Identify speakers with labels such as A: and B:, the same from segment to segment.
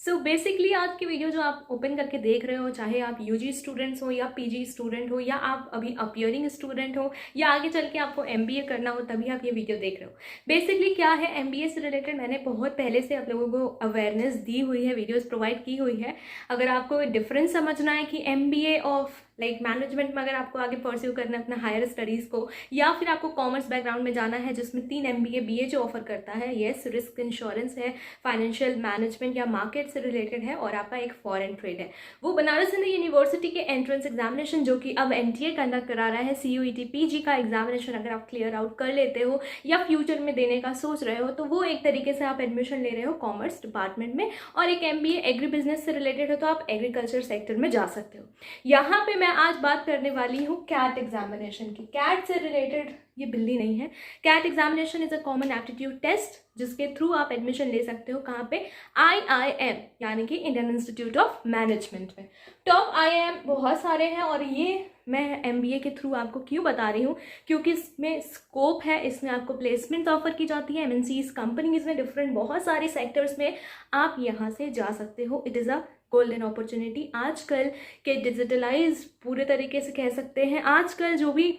A: So basically आज की video जो आप ओपन करके देख रहे हो, चाहे आप यूजी स्टूडेंट्स हो या पीजी स्टूडेंट हो या आप अभी अपीयरिंग स्टूडेंट हो या आगे चल के आपको एमबीए करना हो, तभी आप ये वीडियो देख रहे हो। बेसिकली क्या है, एमबीए से रिलेटेड मैंने बहुत पहले से आप लोगों को अवेयरनेस दी हुई है, वीडियोस प्रोवाइड की हुई है। अगर आपको डिफरेंस समझना है कि एमबीए ऑफ लाइक मैनेजमेंट में अगर आपको आगे परस्यू करना है अपना हायर स्टडीज़ को, या फिर आपको कॉमर्स बैकग्राउंड में जाना है जिसमें 3 एमबीए बीए जो ऑफर करता है, येस रिस्क इंश्योरेंस है, फाइनेंशियल मैनेजमेंट या मार्केट से रिलेटेड है, और आपका एक फॉरेन ट्रेड है, वो बनारस हिंदू यूनिवर्सिटी के एंट्रेंस एग्जामिनेशन जो कि अब एनटीए कंडक्ट करा रहा है, सीयूईटी पीजी का एग्जामिनेशन अगर आप क्लियर आउट कर लेते हो या फ्यूचर में देने का सोच रहे हो, तो वो एक तरीके से आप एडमिशन ले रहे हो कॉमर्स डिपार्टमेंट में, और एक एमबीए एग्री बिजनेस से रिलेटेड है तो आप एग्रीकल्चर सेक्टर में जा सकते हो। यहाँ पे मैं आज बात करने वाली हूँ कैट एग्जामिनेशन की। कैट से रिलेटेड ये बिल्ली नहीं है। CAT examination is a common aptitude test जिसके थ्रू आप एडमिशन ले सकते हो। कहाँ पे? IIM यानी कि इंडियन इंस्टीट्यूट ऑफ मैनेजमेंट में। टॉप IIM बहुत सारे हैं, और ये मैं MBA के थ्रू आपको क्यों बता रही हूँ, क्योंकि इसमें स्कोप है, इसमें आपको प्लेसमेंट ऑफर की जाती है, MNCs कंपनीज में, डिफरेंट बहुत सारे सेक्टर्स में आप यहाँ से जा सकते हो। It is a golden opportunity. आजकल के डिजिटलाइज पूरे तरीके से कह सकते हैं, आजकल जो भी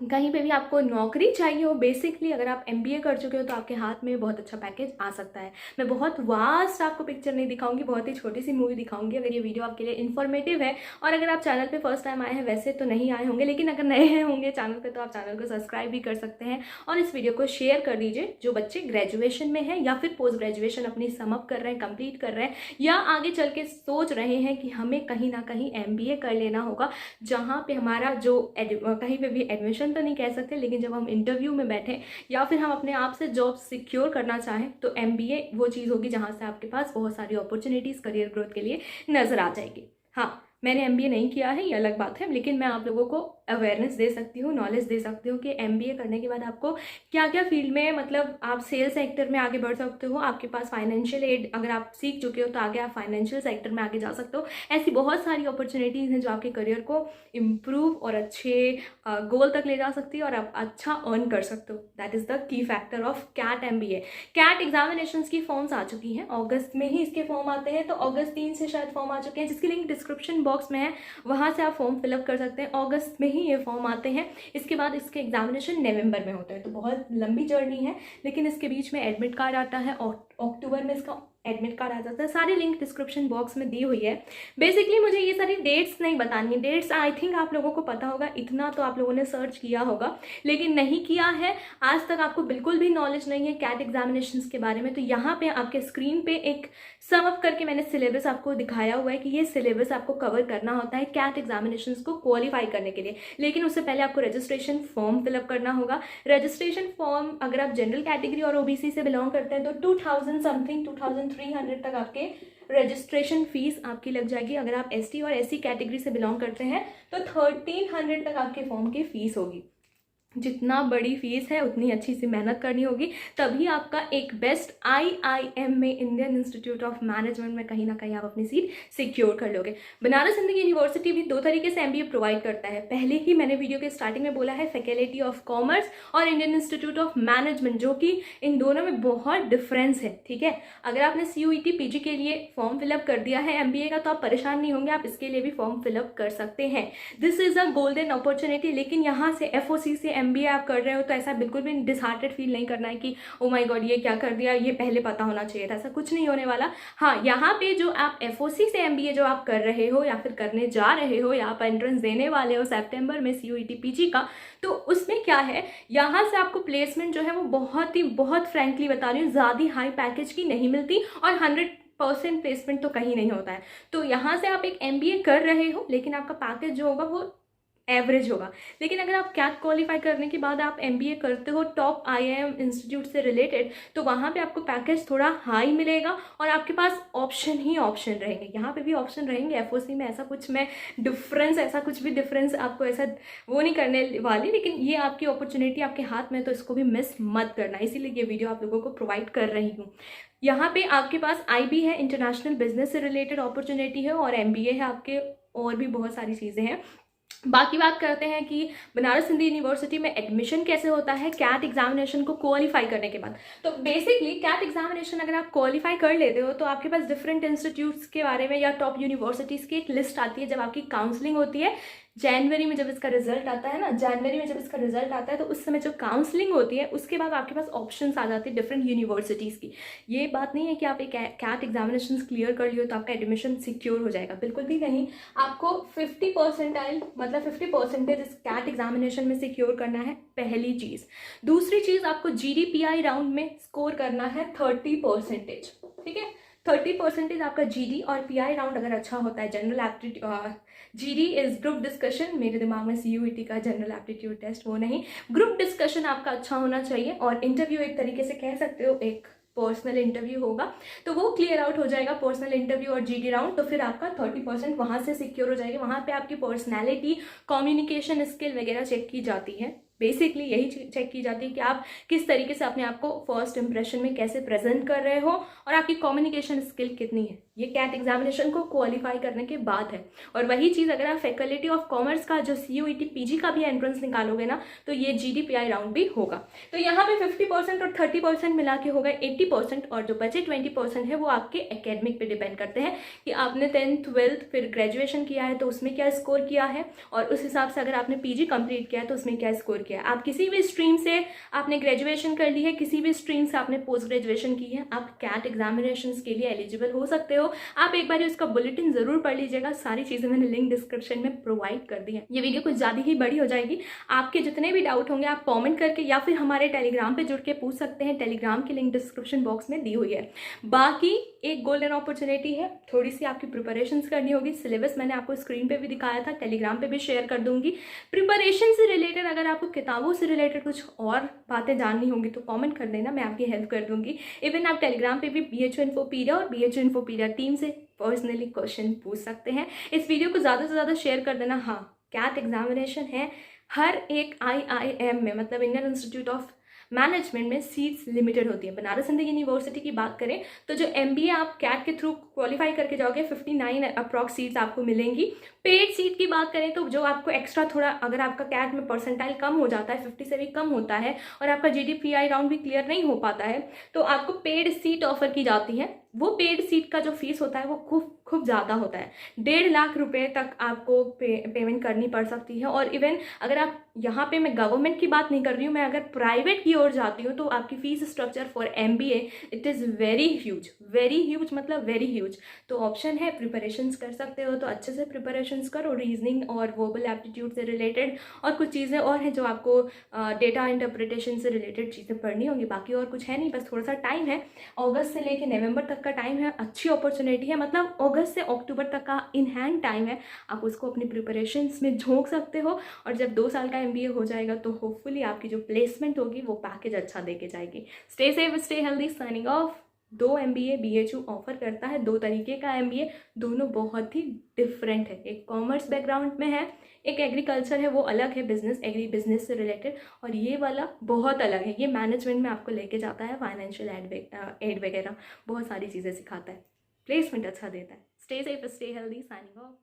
A: कहीं पे भी आपको नौकरी चाहिए हो, बेसिकली अगर आप MBA कर चुके हो तो आपके हाथ में बहुत अच्छा पैकेज आ सकता है। मैं बहुत वास्ट आपको पिक्चर नहीं दिखाऊंगी, बहुत ही छोटी सी मूवी दिखाऊंगी अगर ये वीडियो आपके लिए इन्फॉर्मेटिव है। और अगर आप चैनल पे फर्स्ट टाइम आए हैं, वैसे तो नहीं आए होंगे, लेकिन अगर नए होंगे चैनल पे तो आप चैनल को सब्सक्राइब भी कर सकते हैं, और इस वीडियो को शेयर कर दीजिए। जो बच्चे ग्रेजुएशन में हैं या फिर पोस्ट ग्रेजुएशन अपनी समअप कर रहे हैं, कंप्लीट कर रहे हैं, या आगे चल के सोच रहे हैं कि हमें कहीं ना कहीं MBA कर लेना होगा, जहाँ पे हमारा जो कहीं पे भी एडमिशन तो नहीं कह सकते, लेकिन जब हम इंटरव्यू में बैठे या फिर हम अपने आप से जॉब सिक्योर करना चाहें, तो MBA वो चीज़ होगी जहाँ से आपके पास बहुत सारी अपॉर्चुनिटीज़ करियर ग्रोथ के लिए नज़र आ जाएगी। हाँ, मैंने MBA नहीं किया है, ये अलग बात है, लेकिन मैं आप लोगों को अवेयरनेस दे सकती हूँ, नॉलेज दे सकती हूँ कि MBA करने के बाद आपको क्या क्या फील्ड में, मतलब आप सेल सेक्टर में आगे बढ़ सकते हो, आपके पास फाइनेंशियल एड अगर आप सीख चुके हो तो आगे आप फाइनेंशियल सेक्टर में आगे जा सकते हो। ऐसी बहुत सारी अपॉर्चुनिटीज़ हैं जो आपके करियर को इम्प्रूव और अच्छे गोल तक ले जा सकती है, और आप अच्छा अर्न कर सकते हो। That is the key factor of CAT MBA। CAT examination की फॉर्म्स आ चुकी हैं, अगस्त में ही इसके फॉर्म आते हैं, तो अगस्त 3 से शायद फॉर्म आ चुके हैं, जिसकी लिंक डिस्क्रिप्शन बॉक्स में है, वहाँ से आप फॉर्म फिलअप कर सकते हैं। अगस्त में ही ये फॉर्म आते हैं, इसके बाद इसके एग्जामिनेशन नवंबर में होते हैं, तो बहुत लंबी जर्नी है। लेकिन इसके बीच में एडमिट कार्ड आता है, और अक्टूबर में इसका एडमिट कार्ड आ जाता है। सारी लिंक डिस्क्रिप्शन बॉक्स में दी हुई है। बेसिकली मुझे ये सारी डेट्स नहीं बतानी, डेट्स आई थिंक आप लोगों को पता होगा, इतना तो आप लोगों ने सर्च किया होगा, लेकिन नहीं किया है आज तक, आपको बिल्कुल भी नॉलेज नहीं है कैट एग्जामिनेशंस के बारे में, तो यहाँ पे आपके स्क्रीन पे एक सम अप करके मैंने सिलेबस आपको दिखाया हुआ है कि ये सिलेबस आपको कवर करना होता है कैट एग्जामिनेशंस को क्वालिफाई करने के लिए। लेकिन उससे पहले आपको रजिस्ट्रेशन फॉर्म फिलअप करना होगा। रजिस्ट्रेशन फॉर्म अगर आप जनरल कैटेगरी और OBC से बिलोंग करते हैं तो 2000 समथिंग 2300 तक आपके रजिस्ट्रेशन फीस आपकी लग जाएगी। अगर आप ST और SC कैटेगरी से बिलोंग करते हैं तो 1300 तक आपके फॉर्म की फीस होगी। जितना बड़ी फीस है उतनी अच्छी सी मेहनत करनी होगी, तभी आपका एक बेस्ट IIM में, इंडियन इंस्टीट्यूट ऑफ मैनेजमेंट में कहीं ना कहीं आप अपनी सीट सिक्योर कर लोगे। बनारस हिंदू यूनिवर्सिटी भी 2 तरीके से MBA प्रोवाइड करता है। पहले ही मैंने वीडियो के स्टार्टिंग में बोला है, फैकल्टी ऑफ कॉमर्स और इंडियन इंस्टीट्यूट ऑफ मैनेजमेंट, जो कि इन दोनों में बहुत डिफरेंस है। ठीक है, अगर आपने CUET PG के लिए फॉर्म फिलअप कर दिया है MBA का, तो आप परेशान नहीं होंगे, आप इसके लिए भी फॉर्म फिलअप कर सकते हैं। This is a golden opportunity. लेकिन यहाँ से FOC से MBA आप कर रहे हो तो ऐसा बिल्कुल भी डिसहार्टेड फील नहीं करना है कि ओ माय गॉड ये क्या कर दिया, ये पहले पता होना चाहिए था, ऐसा कुछ नहीं होने वाला। हाँ, यहाँ पे जो आप FOC से MBA जो आप कर रहे हो या फिर करने जा रहे हो, या आप एंट्रेंस देने वाले हो सितंबर में CUET PG का, तो उसमें क्या है, यहाँ से आपको प्लेसमेंट जो है वो बहुत फ्रेंकली बता रही हूँ, ज़्यादा हाई पैकेज की नहीं मिलती, और 100% प्लेसमेंट तो कहीं नहीं होता है। तो यहाँ से आप एक MBA कर रहे हो, लेकिन आपका पैकेज जो होगा वो एवरेज होगा। लेकिन अगर आप कैट क्वालिफाई करने के बाद आप MBA करते हो टॉप IIM इंस्टीट्यूट से रिलेटेड, तो वहाँ पे आपको पैकेज थोड़ा हाई मिलेगा, और आपके पास ऑप्शन ही ऑप्शन रहेंगे। यहाँ पे भी ऑप्शन रहेंगे, FOC में ऐसा कुछ मैं डिफरेंस, ऐसा कुछ भी डिफरेंस आपको ऐसा वो नहीं करने वाली, लेकिन ये आपकी अपॉर्चुनिटी आपके हाथ में, तो इसको भी मिस मत करना, इसीलिए ये वीडियो आप लोगों को प्रोवाइड कर रही हूँ। यहाँ पे आपके पास IB है, इंटरनेशनल बिजनेस से रिलेटेड अपॉर्चुनिटी है, और MBA है आपके, और भी बहुत सारी चीज़ें हैं। बाकी बात करते हैं कि बनारस हिंदू यूनिवर्सिटी में एडमिशन कैसे होता है कैट एग्जामिनेशन को क्वालिफाई करने के बाद। तो बेसिकली कैट एग्जामिनेशन अगर आप क्वालिफाई कर लेते हो तो आपके पास डिफरेंट इंस्टीट्यूट्स के बारे में या टॉप यूनिवर्सिटीज़ की एक लिस्ट आती है जब आपकी काउंसलिंग होती है। जनवरी में जब इसका रिजल्ट आता है ना, जनवरी में जब इसका रिजल्ट आता है तो उस समय जो काउंसलिंग होती है उसके बाद आपके पास ऑप्शंस आ जाती है डिफरेंट यूनिवर्सिटीज़ की। ये बात नहीं है कि आप एक कैट एग्जामिनेशन क्लियर कर लियो तो आपका एडमिशन सिक्योर हो जाएगा, बिल्कुल भी नहीं। आपको 50% मतलब 50% इस कैट एग्जामिनेशन में सिक्योर करना है, पहली चीज़। दूसरी चीज़, आपको GDPI राउंड में स्कोर करना है 30%, ठीक है। 30% आपका GD और PI राउंड अगर अच्छा होता है, general aptitude, GD is group discussion, मेरे दिमाग में CUET का जनरल एप्टीट्यूड टेस्ट, वो नहीं, ग्रुप डिस्कशन आपका अच्छा होना चाहिए। और इंटरव्यू एक तरीके से कह सकते हो एक पर्सनल इंटरव्यू होगा तो वो क्लियर आउट हो जाएगा, पर्सनल इंटरव्यू और GD राउंड, तो फिर आपका 30% वहाँ से सिक्योर हो जाएगी। वहाँ पे आपकी पर्सनैलिटी, कम्युनिकेशन स्किल वगैरह चेक की जाती है। बेसिकली यही चेक की जाती है कि आप किस तरीके से अपने आप को फर्स्ट इंप्रेशन में कैसे प्रेजेंट कर रहे हो और आपकी कम्युनिकेशन स्किल कितनी है। ये कैट एग्जामिनेशन को क्वालिफाई करने के बाद है। और वही चीज़ अगर आप फैकल्टी ऑफ कॉमर्स का जो CUET PG का भी एंट्रेंस निकालोगे ना तो ये GDPI राउंड भी होगा। तो यहाँ पे 50% और 30% मिला के होगा 80%, और जो बचे 20% है वो आपके एकेडमिक पे डिपेंड करते हैं कि आपने 10th 12th फिर ग्रेजुएशन किया है तो उसमें क्या स्कोर किया है, और उस हिसाब से अगर आपने PG कंप्लीट किया है तो उसमें क्या स्कोर किया है। आप किसी भी स्ट्रीम से आपने ग्रेजुएशन कर ली है, किसी भी स्ट्रीम से आपने पोस्ट ग्रेजुएशन की है, आप कैट एग्जामिनेशन के लिए एलिजिबल हो सकते हो। आप एक बार उसका बुलेटिन जरूर पढ़ लीजिएगा, सारी चीजें मैंने लिंक डिस्क्रिप्शन में प्रोवाइड कर दी है। ये वीडियो कुछ ज्यादा ही बड़ी हो जाएगी, आपके जितने भी डाउट होंगे आप कमेंट करके या फिर हमारे टेलीग्राम पे जुड़ के पूछ सकते हैं, टेलीग्राम की लिंक डिस्क्रिप्शन बॉक्स में दी हुई है। बाकी एक गोल्डन अपॉर्चुनिटी है, थोड़ी सी आपकी प्रिपरेशन करनी होगी। सिलेबस मैंने आपको स्क्रीन पे भी दिखाया था, टेलीग्राम पे भी शेयर कर दूंगी। प्रिपरेशन से रिलेटेड अगर आपको किताबों से रिलेटेड कुछ और बातें जाननी होंगी तो कमेंट कर देना, मैं आपकी हेल्प कर दूंगी। इवन आप टेलीग्राम पे भी BHU इन्फोपीडिया और BHU इन्फोपीडिया टीम से पर्सनली क्वेश्चन पूछ सकते हैं। इस वीडियो को ज़्यादा से ज़्यादा शेयर कर देना। हाँ, कैट एग्जामिनेशन है, हर एक IIM में, मतलब इंडियन इंस्टीट्यूट ऑफ मैनेजमेंट में सीट्स लिमिटेड होती है। बनारस हिंदू यूनिवर्सिटी की बात करें तो जो MBA आप कैट के थ्रू क्वालिफाई करके जाओगे 59 अप्रॉक्स सीट्स आपको मिलेंगी। पेड सीट की बात करें तो जो आपको एक्स्ट्रा थोड़ा, अगर आपका कैट में परसेंटाइल कम हो जाता है, 50 से भी कम होता है और आपका GDPI राउंड भी क्लियर नहीं हो पाता है तो आपको पेड सीट ऑफर की जाती है। वो पेड सीट का जो फीस होता है वो खूब ज़्यादा होता है, 1.5 लाख रुपए तक आपको पेमेंट करनी पड़ सकती है। और इवन अगर आप, यहाँ पे मैं गवर्नमेंट की बात नहीं कर रही हूँ, मैं अगर प्राइवेट की ओर जाती हूँ तो आपकी fees structure for MBA it is very huge, मतलब वेरी ह्यूज। तो ऑप्शन है, प्रिपरेशंस कर सकते हो तो अच्छे से प्रिपरेशंस करो, रीजनिंग और वर्बल एप्टीट्यूड से रिलेटेड, और कुछ चीज़ें और हैं जो आपको डेटा इंटरप्रिटेशन से रिलेटेड चीज़ें पढ़नी होंगी। बाकी और कुछ है नहीं, बस थोड़ा सा टाइम है, अगस्त से लेकर नवंबर तक का टाइम है, अच्छी अपॉर्चुनिटी है, मतलब अगस्त से अक्टूबर तक का इन हैंड टाइम है, आप उसको अपनी प्रिपरेशंस में झोंक सकते हो। और जब 2 साल का MBA हो जाएगा तो होपफुली आपकी जो प्लेसमेंट होगी वो पैकेज अच्छा देके जाएगी। Stay safe, stay healthy, signing off. 2 MBA BHU offer करता है, 2 तरीके का MBA, दोनों बहुत ही डिफरेंट है। एक कॉमर्स बैकग्राउंड में है, एक एग्रीकल्चर है, वो अलग है, बिजनेस, एग्री बिजनेस से रिलेटेड, और ये वाला बहुत अलग है, ये मैनेजमेंट में आपको लेके जाता है, फाइनेंशियल एड वगैरह बहुत सारी चीज़ें सिखाता है, प्लेसमेंट अच्छा देता है। Stay safe, stay healthy, signing off.